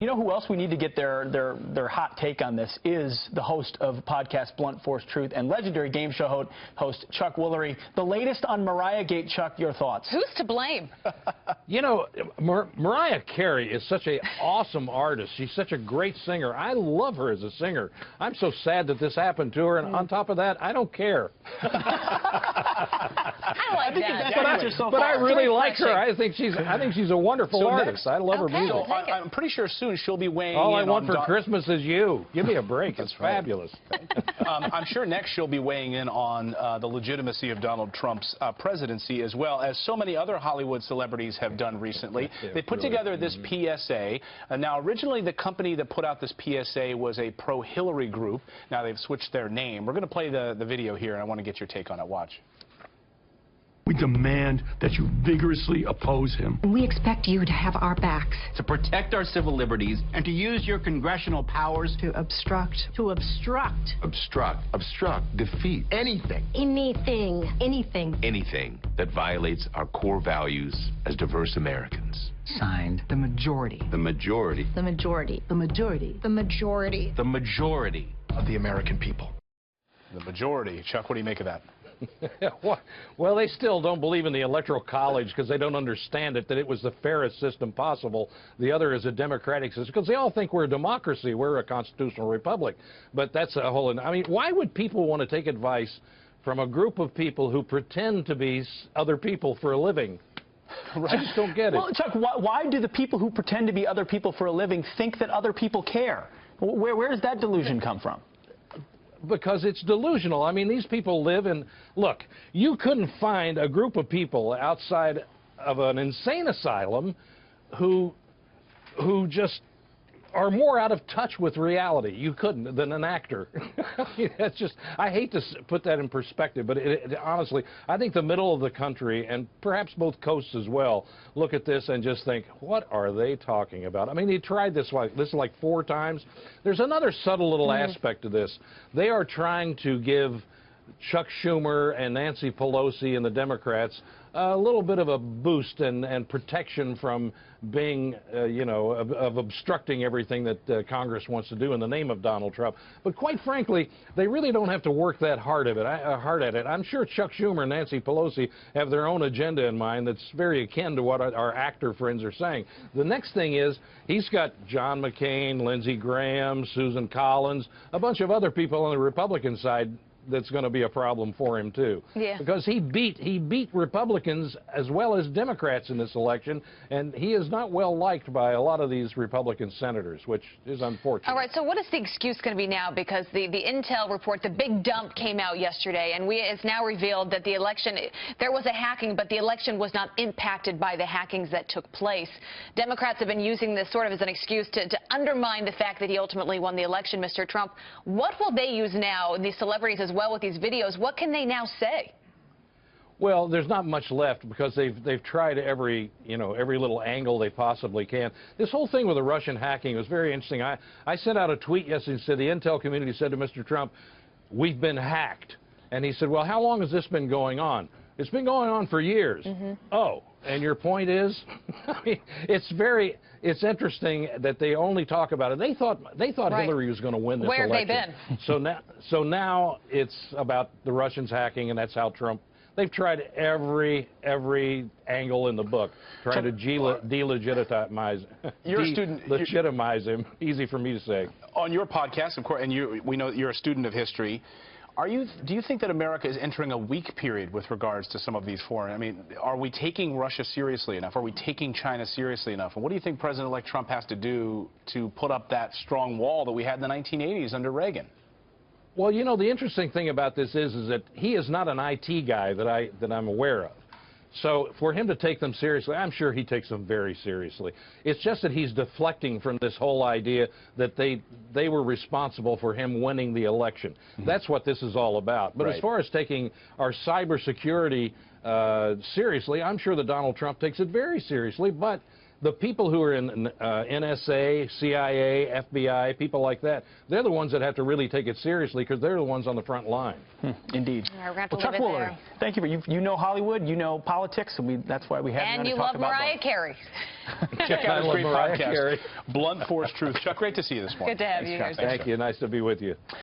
You know who else we need to get their hot take on this is the host of podcast Blunt Force Truth and legendary game show host Chuck Woolery. The latest on Mariah Gate. Chuck, your thoughts? Who's to blame? You know, Mariah Carey is such an awesome artist. She's such a great singer. I love her as a singer. I'm so sad that this happened to her, and on top of that, I don't care. I like that. But I really like her. I think she's a wonderful artist. I love her music. So I'm pretty sure soon she'll be weighing All in I want on for Christmas is you. Give me a break. It's fabulous. I'm sure next she'll be weighing in on the legitimacy of Donald Trump's presidency, as well as so many other Hollywood celebrities have done recently. They put together this PSA. Now, originally, the company that put out this PSA was a pro-Hillary group. Now they've switched their name. We're going to play the video here, and I want to get your take on it. Watch. We demand that you vigorously oppose him. We expect you to have our backs. To protect our civil liberties and to use your congressional powers To obstruct. Obstruct, defeat, anything. anything that violates our core values as diverse Americans. Signed, the majority. The majority. The majority. The majority. The majority. The majority Of the American people. The majority. Chuck, what do you make of that? Well, they still don't believe in the Electoral College because they don't understand it, that it was the fairest system possible. The other is a democratic system because they all think we're a democracy. We're a constitutional republic. But that's a whole... I mean, why would people want to take advice from a group of people who pretend to be other people for a living? I just don't get it. Well, Chuck, why do the people who pretend to be other people for a living think that other people care? Where does that delusion come from? Because it's delusional. I mean, these people live in... Look, you couldn't find a group of people outside of an insane asylum who just are more out of touch with reality. You couldn't than an actor. That's just... I hate to put that in perspective, but honestly, I think the middle of the country, and perhaps both coasts as well, look at this and just think, what are they talking about? I mean, he tried this like 4 times. There's another subtle little aspect to this. They are trying to give Chuck Schumer and Nancy Pelosi and the Democrats a little bit of a boost and protection from being, you know, of obstructing everything that Congress wants to do in the name of Donald Trump. But quite frankly, they really don't have to work that hard at it. I'm sure Chuck Schumer and Nancy Pelosi have their own agenda in mind that's very akin to what our actor friends are saying. The next thing is he's got John McCain, Lindsey Graham, Susan Collins, a bunch of other people on the Republican side that's going to be a problem for him too. Yeah. Because he beat Republicans as well as Democrats in this election, and he is not well liked by a lot of these Republican senators, which is unfortunate. All right, so what is the excuse going to be now? Because the intel report, the big dump came out yesterday, and it's now revealed that the election, there was a hacking, but the election was not impacted by the hackings that took place. Democrats have been using this sort of as an excuse to undermine the fact that he ultimately won the election, Mr. Trump. What will they use now, these celebrities as well, with these videos? What can they now say? Well, there's not much left because they've tried every little angle they possibly can. This whole thing with the Russian hacking was very interesting. I sent out a tweet yesterday and said the intel community said to Mr. Trump, "We've been hacked." And he said, "Well, how long has this been going on?" "It's been going on for years." Oh, and your point is? I mean, it's interesting that they only talk about it. They thought right. Hillary was going to win this election. Where have they been? So now it's about the Russians hacking, and that's how Trump. They've tried every angle in the book, trying to delegitimize legitimize him. Easy for me to say. On your podcast, of course, and we know you're a student of history. Do you think that America is entering a weak period with regards to some of these foreign? I mean, are we taking Russia seriously enough? Are we taking China seriously enough? And what do you think President-elect Trump has to do to put up that strong wall that we had in the 1980s under Reagan? Well, you know, the interesting thing about this is that he is not an IT guy that I'm aware of. So for him to take them seriously, I'm sure he takes them very seriously. It's just that he's deflecting from this whole idea that they were responsible for him winning the election. That's what this is all about. But as far as taking our cybersecurity seriously, I'm sure that Donald Trump takes it very seriously, but the people who are in NSA, CIA, FBI, people like that, they're the ones that have to really take it seriously because they're the ones on the front line. Indeed. All right, we're gonna have to Well, Chuck leave it Woolery, there. thank you. You know Hollywood, you know politics, and that's why we have you on And to you talk love about Mariah both. Carey. Check out I his love great Mariah podcast, Carey. Blunt Force Truth. Chuck, great to see you this morning. Good to have you here. Thanks, Thank you. Nice to be with you.